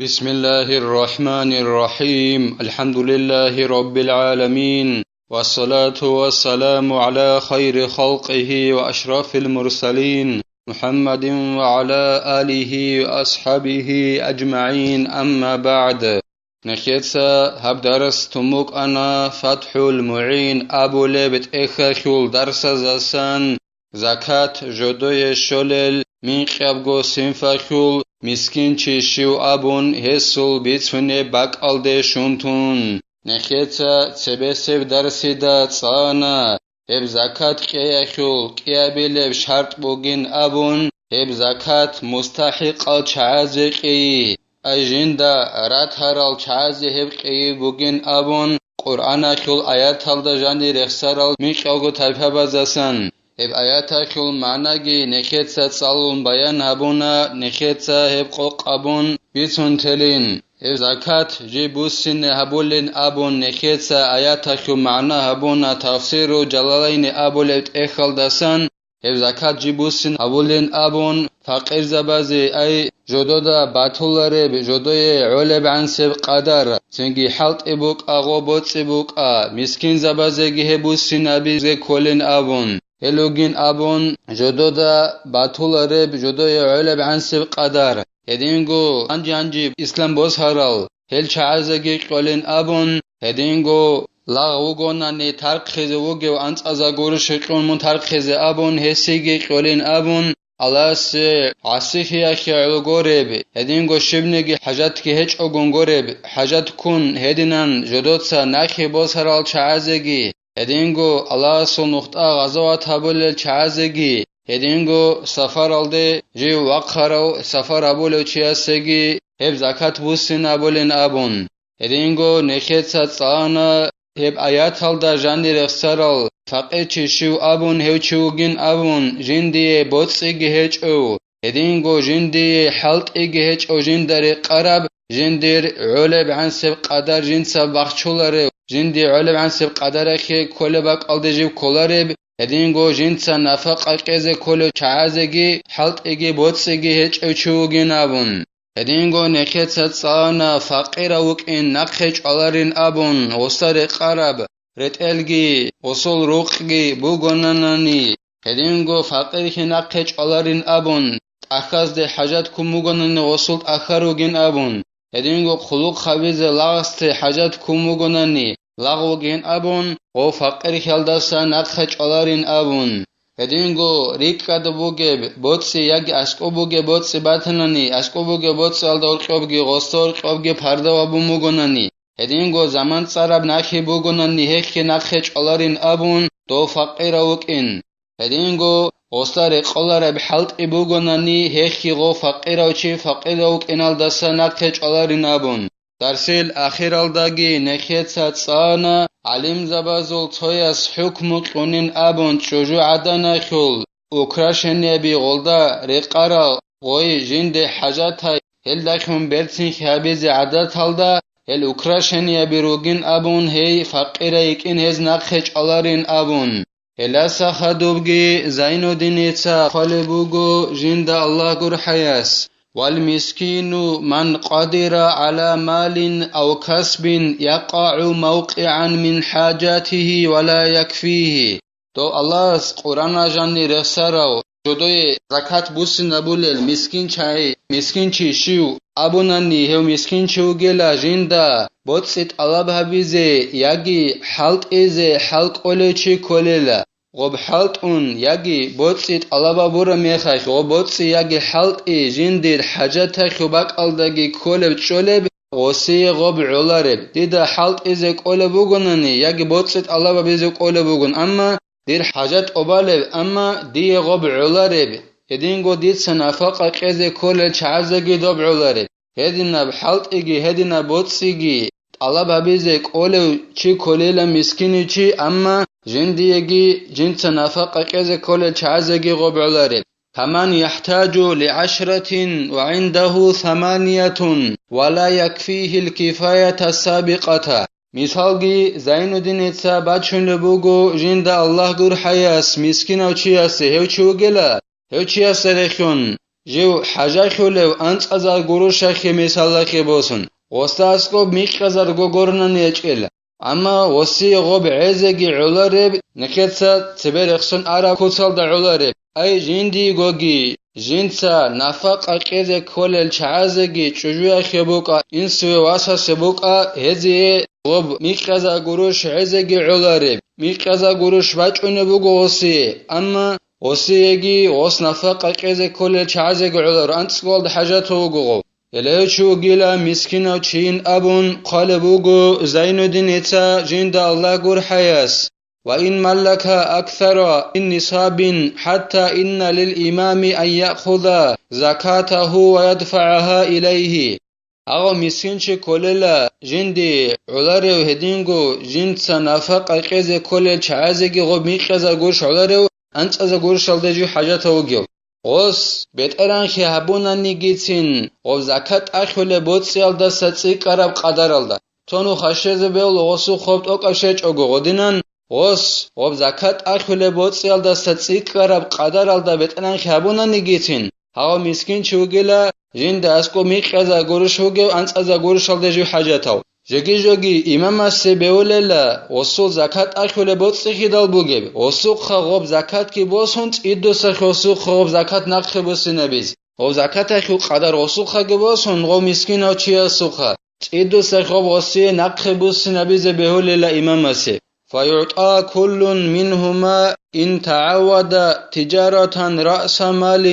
بسم الله الرحمن الرحيم الحمد لله رب العالمين والصلاة والسلام على خير خلقه وأشرف المرسلين محمد وعلى آله وأصحابه أجمعين أما بعد نخيتسا هبدرس تموك أنا فتح المعين أبو لبت إخاخول درس زسان زكاة جدوي شلل من قبغو سنفاخول مسكين چشيو أبون هسول بيتفني باك ألدي شونتون نخيتا تبسيب درسي دا تصانا هب زكاة قياخول قيابيلب شرط بوغين أبون هب زكاة مستحق الچعازقي أجندا رات هرال چعازي هب قيي بوغين أبون قرآن خول آيات هلدا جاني رخصارال ميقاوغو تلفا بازاسان هب آيات خول معناگي نخيتسا تصالون بيان هبونا نخيتسا هب قوق أبون بيتون تلين هب زكاة جيبوسين هبولين أبون نخيتسا آيات خول معنا هبونا تفسيرو جلالين أبولت إخل داسان هب زكاة جيبوسين هبولين أبون فقير زبازي أي جدودا باتولارب جدوي علب عنسب قدر سنگي حلط إبوك أغوبوت إبوك مسكين زبازي هبوسين أبيزي كولين أبون هلوگين أبون جدودا باتولارب جدوي علب عنسب قدر هدينگو انجي إسلام بوز هرال هل چعازي قولين أبون هدينگو لاغوگوناني ترق خيزوگي وانت ازاگورو شقون من ترق خيزي أبون هسيگي قولين أبون الله عصيخي أخي علوغورب هدينگو شبنگي حاجات كي هج اوگونگورب حاجات كون هدينان جدوتسا ناخي بوز هرال چعازي هدينگو الله سو نقطة غزوات هبول چعازي هدينگو سفر alde جي وقخرو سفر هبول چياسي هب زكاة بوسين هبولين أبون هدينگو نخيتسا تصانا هب آيات هلدا جاني رخصارال فقه چشيو أبون هو چوگين أبون جندي بوتسيگي هج او هدينگو جندي حلط إيگي هج او جندر قرب جندر علب عنسب قدر جنسا بخچولار جندي علب عنسب قدر اخي كل باك alde جيب كولارب هدينگو جنسا نفق اقيزي كل چعازيگي حلط إيگي بوتسيگي هج او چوگين أبون هدينگو نخيتسا تصانا فقير وكين نقخج علارين أبون وصار قرب رتلگي وصول روقگي بوگوناناني هدينگو فقير خي نقخج علارين أبون أخاز دي حاجات كموگوناني وصول أخروگين أبون هدينگو خلوق خويز لاغست حاجات كموگوناني لاغوگين أبون و فقير خلدسا نقخج علارين أبون هدينگو ريكاد بوگه بوتسي ياگي اشكو بوگه بوتسي باتناني اشكو بوگه بوتسي الدور قوبگه غستور قوبگه پرده و بوموگوناني هدينگو زمان صرب ناخي بوگوناني هخي ناخي چالارين أبون دو فقير وكين هدينگو غستار قولار بحلط بوگوناني هخي غو فقير وچي فقير وكين الدسا ناخي چالارين أبون درسيل آخر الداگي نخيتسا تصانا علم زبازول تويس حكم قونين أبون چوجو عدنا خول وكراشن يبي غلدا رقارا غوي جند حاجاتا هل داخم برسين خابيز عدد هلدا هل وكراشن يبي روگين أبون هي فقير يكين هز نقخج علارين أبون هلا سخدوبگي زينو دينيتسا خالبوگو جند الله گر حياس والمسكين من قدر على مال أو كسب يقع موقعا من حاجاته ولا يكفيه تو الله قرآن جاني رسارو جدوي زكاة بوسن أبولل مسكين چاي مسكين چي شيو أبوناني هو مسكين چو گلا جندا بوتسيت الله بحبيزي ياگي حلق إزي حلق أولي چي كوليلا غب حلط ياگي بوتسيت الله بورا ميخاش غب بوتسي ياگي حلط جندير حاجتا خباك الداگي كولب چولب غسي غب علارب ديدا حلط إزيك أولي بوگوناني ياگي بوتسيت الله بيزيك أولي بوگون أما دير حاجات أبالب أما دي غب علارب هدينگو ديد سنافاق قيزي كولل چعزاگي دوب علارب هدينا بحلط هدينا بوتسيگي الله بابيزيك أولي چي كوليلا مسكيني چي أما جنديجي جنس نفقة كذا كل شعزجي غب علارب كمان يحتاج لعشرة وعنده 8 ولا يكفيه الكفاية السابقة مثالجي زين الدين اتسابات شنبوغو جند الله gur حياس مسكين او چياسي هو چوگلا هو چياس رخون جو حاجة خلو أنت أزار قروش خي مثال خي بوسن وستاسكو ميك أزار قرنا نيجيلا أما وسي غوب عزقي علارب نكتسا تبرخسن أرا كوتال دا علارب أي جندي غوغي جنسا نفق أكيد كل الشعازقي تشجوع خبوكا إنسوي واسا سبوكا هزي غوب ميك أزار قروش عزقي علارب ميك أزار قروش باجون بوغو وسي أما وسيجي وس نفق كذا كل شعزق على أنت قول حاجات وجو يلا شو جيلا مسكين وشين أبون قال بوجو زين الدين إتا جند الله جور حياس وإن ملك أكثر من نصاب حتى إن للإمام أن يأخذ زكاته ويدفعها إليه أو مسكين كللا جندي علاري وهدينجو جند سنفق كذا كل شعزق غبي كذا جورش علاري أنت أذا قرش الدجي حاجة وجيل غص بيت أران خي هبونا نيجيتين غو زكاة أخول بوتسي الدا ستسي قرب قدر الدا تونو خشيز بيل غصو خوبت اوك أشيج اوغو غدينان غص غو زكاة أخول بوتسي الدا ستسي قرب قدر الدا بيت أران خي هبونا نيجيتين هاو مسكين چوغيلا جين دا اسكو ميق أذا قرش وجيل أنت أذا قرش الدجي حاجة جوگی امام است بیولله وسوق زکات اخول بود سخی دال بوگه وسوق خوب زکات کی بوسونت ایدو سخ وسوق خوب زکات نقخ بوسینه بیز او زکات اخو قدر وسوق خگ بوسون غو مسکین او چیا سوخه ایدو سخ خوب وسی نقخ بوسینه بیز بیولله امام است فیعطا كل منهما ان تعود تجارة رأس مال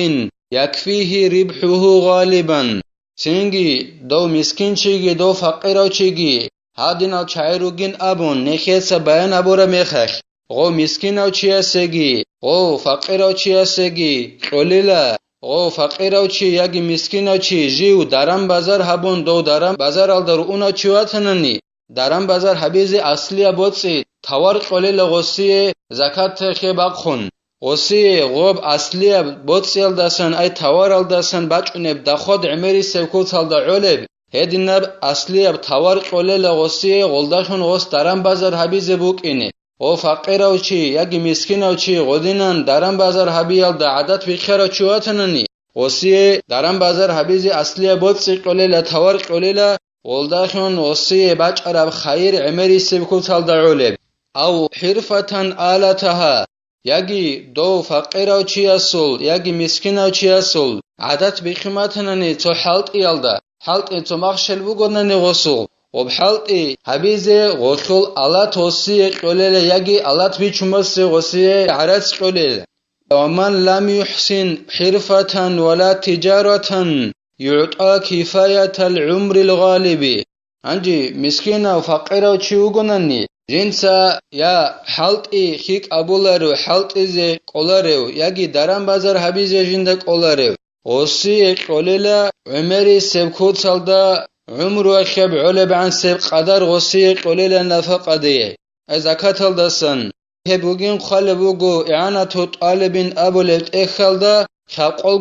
يكفيه ربحه غالبا سنگی دو مسکین چیگی دو فقیرو چیگی هادین او چایروگین ابون نخیص بیان ابورا میخخ غو مسکین او چیا سگی غو فقیرو چیا سگی قلیلا غو فقیرو چی یگی مسکین او چی جیو درم بازار هبون دو درم بازار ال در اونا چواتننی درم بازار حبیزی اصلی بودسی توار قلیل غصی زکات خی بخون غصی غوب اصلی بودسیل داسن ای توار داسن بچونب دخود عمری سوکوت هل دعولب هدینب اصلی توار قلیل غصی غلداشون غص درم بازار حبیز بوک اینه او فقیر او چی یکی مسکین او چی غدینن درم بازار حبیل دا عدد بخیر او چواتننی غصی درم بازار حبیزی اصلی بودسی قلیل توار قلیل غلداشون غصی بچ عرب خیر عمری سوکوت هل دعولب او حرفتن آلتها یکی دو فقیر او چی اصول یکی مسکین او چی اصول عادت بخیمتننی تو حلط ایالده حلط تو مخشل بگوننی غسول و بحلط حبیز غسول علت وسی قلیل یکی علت بیچمسی وسی عرض قلیل ومن لم يحسن حرفة ولا تجارة يعطى كفاية العمر الغالب انجي مسكين و فقیر او چی بگوننی جنسا یا حلطی خیک ابولارو حلطی زی قولارو یکی درم بازار حبیزی جنده قولارو غصی قولیلا عمری سبکوت سالدا عمرو اخیب علب عن سب قدر غصی قولیلا نفق دیه از زکات الدسن هبوگین خالبوگو اعانتو طالبین ابولت اخالدا خلقل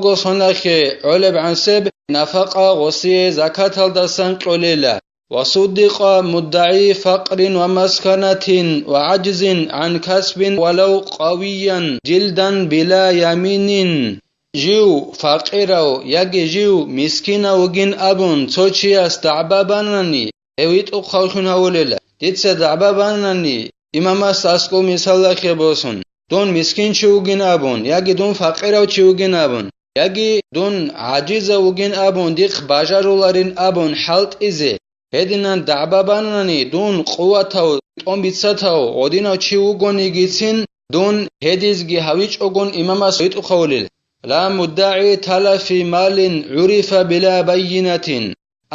گوسون اخی علب عن سب نفق غصی زکات الدسن قولیلا وصدق مدعي فقر ومسكنة وعجز عن كسب ولو قويا جلدا بلا يمين جيو فقيرو يجي جيو مسكينة وجين أبون توشي استعبابانني اويت اخوشن هوليلا ديتس دعبابانني إمام استاسكو مثال خبوسن دون مسكين شوگين أبون يجي دون فقيرو شوگين أبون يجي دون عجز وجين أبون ديخ باجارولارين أبون حلت إزي هدینن دعبابانانی دون قوتاو امبیتساتاو ودینا چی وگونی گیتین دون هدیزگی هویچ اگون امام سویت اخولیل لا مدعی تلفی مال عرف بلا بینتین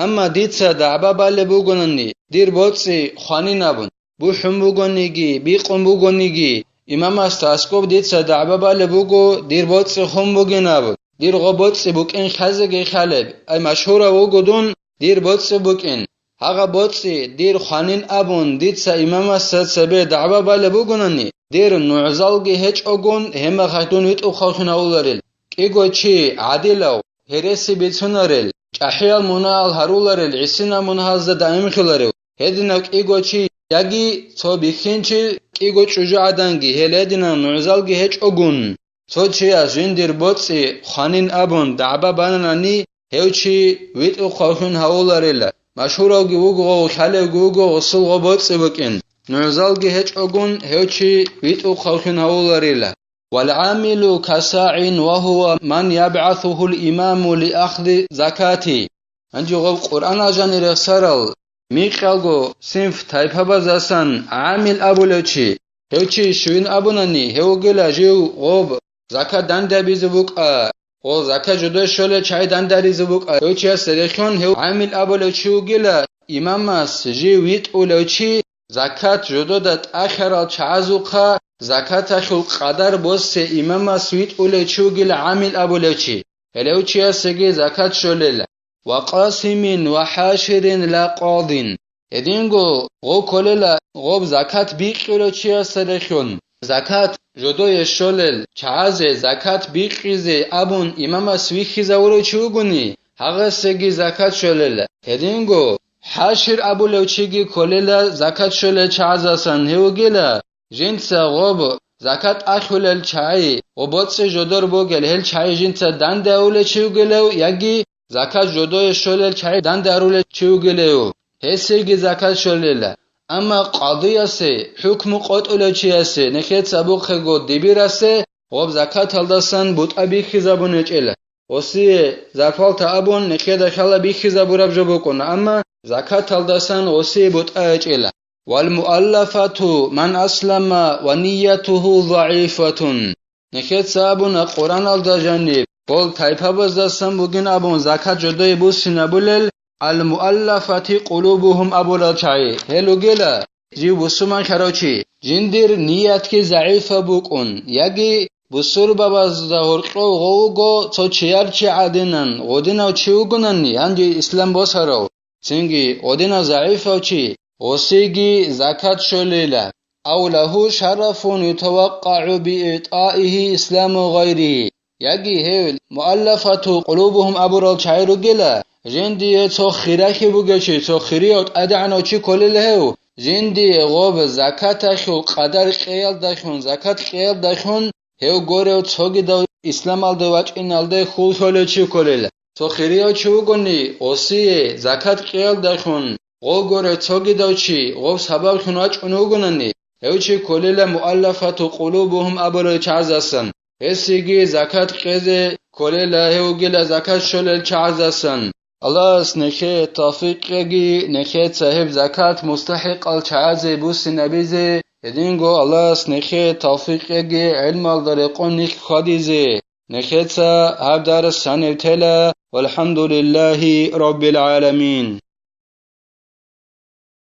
اما دیتسا دعبابا لبوگوننی دیر بوتسی خوانی نبون بو حم بوگونیگی بی قم بوگونیگی امام استاسکوب دیتسا دعبابا لبوگو دیر بوتسی خم بوگی نبون دیر غبوتسی بوکین خزگی خلب ای مشهور وگو دون دیر بوتسی بوکین هغه بوتسی دیر خوانین ابون دیتسا امام است سبه دعوا بالا بگوننی دیر نوعزالگی هیچ اگون همه خیتون ویت او خوشن اولارل ایگو چی عادلو هرسی بیتونارل احیال منال هرولارل عسینا منحاز دائم خلارل هدینک ایگو چی یگی تو بیخین چی ایگو چوجو عدنگی هل هدینا نوعزالگی هیچ اگون Sochia jindir botsi khanin abun da'ba banani hewchi vitu khawhun hawlarela mashhurogi ugo khale gugo usul botsi bukin nuzalgi hech ogun hewchi vitu khawhun hawlarela والعامل كساع وهو من يبعثه الإمام لأخذ زكاته أنجو القرآن أجان رخصرال ميقالغو سنف تايبابا زاسان عامل أبولوشي هوشي شوين أبوناني هوغلا جيو غوب زكاة داندا بيزبوك او زکا جدا شله چای دندری زبوک او چه سرخون هو عامل ابولوچی وگلا امام اس جی ویت اولوچی زکات جدا دات اخرا چازوقا زکات خو قدر بوس امام اس ویت اولوچی وگلا عامل ابولوچی هلوچی اسگی زکات شله وقاسم وحاشر لا قاض ادینگو غو کوللا غوب زکات بیقلوچی سرخون زکات جدای شلل چازه زکات بیقیزه ابون امام سویخی زورو چوگونی هغه سگی زکات شلل هدینگو حاشر ابو لوچیگی کللا زکات شلل چازاسن هوگلا جنس غوب زکات اخولل چای و بوتس جدار بوگل هل چای جنس دنده اول چوگلو یگی زکات جدای شلل چای دنده اول چوگلو هسگی زکات شلل اما قاضی است حکم قطع است نخیت سبوق خود دیبیر است غوب زکات هلدستان بود ابی خزابون چله وسی زفال تابون نخیت خلا بی خزابورب جبو کنه اما زکات هلدستان وسی بود چله والمؤلفات من اسلم و نیته ضعیفه نخیت سابون قرآن هلدا جنب بول تایپا بزدستان بگین ابون زکات جدای بوسی نبولل المؤلفات قلوبهم ابولا چای هلو گلا جی بسومان کراچی جندیر نیت کی ضعیفه بکن یگی بسور باباز دهورقو غوگو تو چیار چی عدنن غدینا چیوگنن یعنی اسلام بسارو سنگی غدینا ضعیفه چی غسیگی زکات شلیله او له شرف يتوقع بإعطائه اسلام غیره یگی هل مؤلفات قلوبهم ابولا چای رو گلا جندي تو خيراكي بوغشي تو خيريوت ادعنو چي كولله جندي غوب زكات خو قدر قيل دخون زكات قيل دخون هو غورو توگي دو اسلام الدو واچين الدو خول خول چي كولله تو خيريو چو گوني اوسي زكات قيل دخون غو غورو توگي دو چي غوب سبب خون واچونو گونني هو چي كولله مؤلفات قلوبهم ابرو چازسن هسيگي زكات قيزه كولله هو گلا زكات شلل چازسن الله نخه توفیقی نخه صاحب زکات مستحق الچعازه بوس نبیزه ادینگو الله نخه توفیقی علم الدرقون نخ خدیزه نخه هب در سنه تلا والحمد لله رب العالمين